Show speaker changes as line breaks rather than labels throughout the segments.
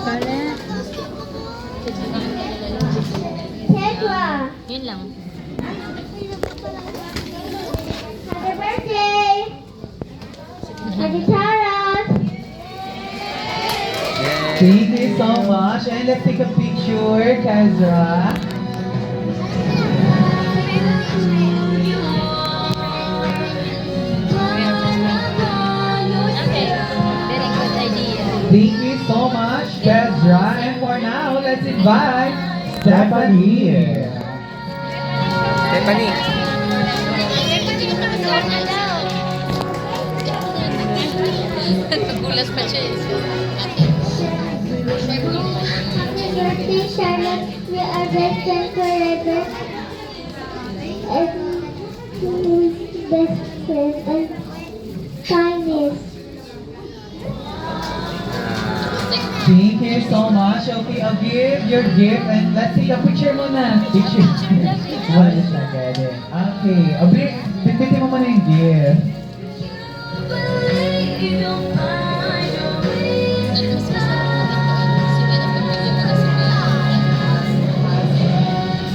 Scarlett.
Tekla.
Yun lang.
Happy birthday. Happy Taras.
Thank you so much. And let's take a picture, Kazra.
Okay. Very good idea.
Thank you so much, Kazra. And for now, let's invite Stephanie.
Stephanie.
Nagulas pa siya eh.
Happy birthday, Charlotte. We are best friends forever. And who's best friend and kindness.
Thank you so much. Okay, I'll give your gift and let's take a picture muna. Picture. Wala siya, pwede. Okay, bitbitin mo muna yung gift.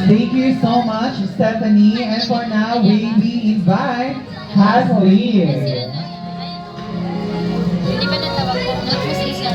Thank you so much, Stephanie. And for now, we invite Hasley.
Hindi ba natawag ko? Nag-musisa.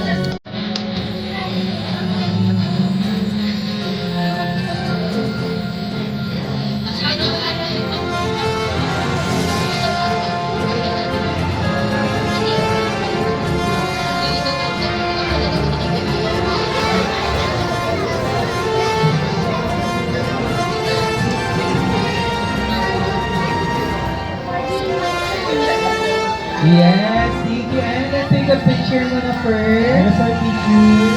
Yes, thank you. And let's take a picture muna first. Let's our picture.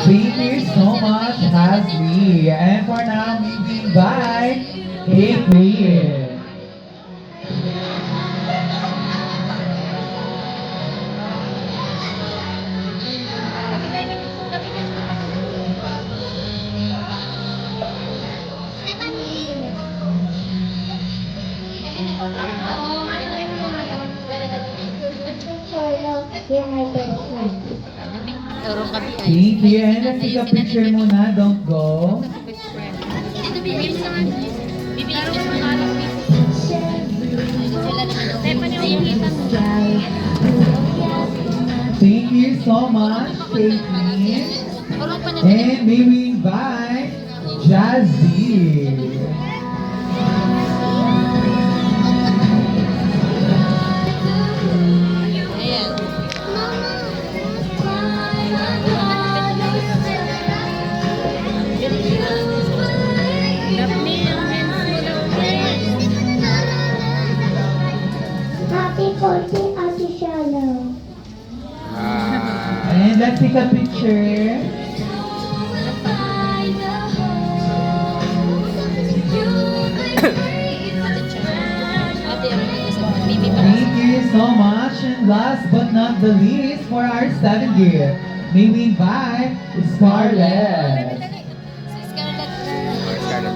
Thank you so much, Hasley. And for now, we invite Caitlin.
Charlotte, you're my best friend.
Turong kami ay.
Thank you. And let's take a picture muna. Don't go.
Dito bibili naman. Bibili ka naman ng araw. Wala naman. Stephanie, yung kita mo.
Thank you so much, Caitlin.
Turong pa na.
And may we invite Jazzy.
Ayan.
Happy birthday, Ate Charlotte.
And let's take a picture.
Ate, bibi pa.
Thank you so much. And last but not the least, for our 7th gift, may we invite Scarlett.
Si Scarlett.
Scarlett.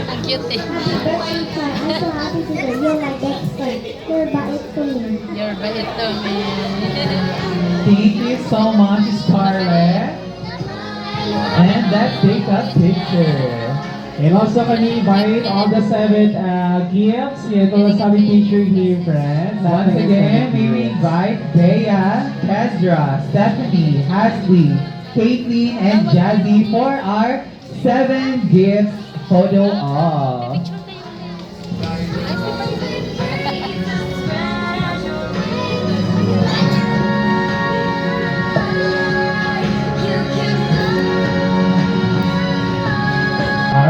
Ang cute eh.
Happy birthday, Char. I'm so happy today. You're my best friend. You're bait to me.
You're bait to me.
Thank you so much, Scarlett. And let's take a picture.
And also kami invite all the 7 gifts. Ito ang sabi picture here, friends.
Once again, may we invite Bea, Kesdra, Stephanie, Hasley, Caitlin, and Jazzy for our 7 gifts photo op.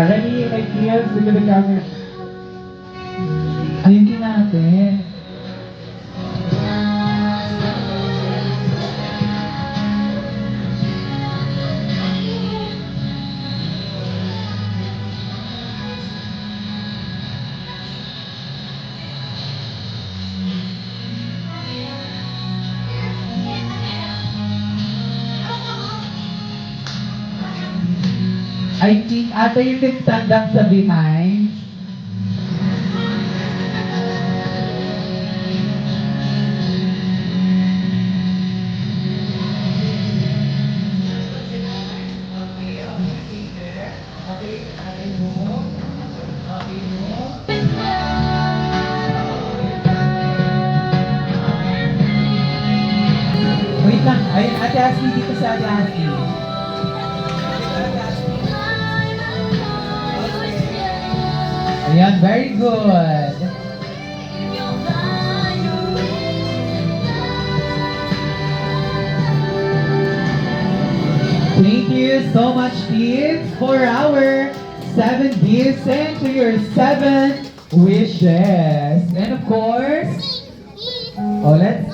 Ready, my dears, look at the camera.
Ayun natin. I think, ate, you can stand up sa behind. Wait lang. Ay, Ate Ashley, dito sa Ate Ashley. Ayan, very good. Thank you so much, kids, for our 7 gifts and to your 7 wishes. And of course, oh, let's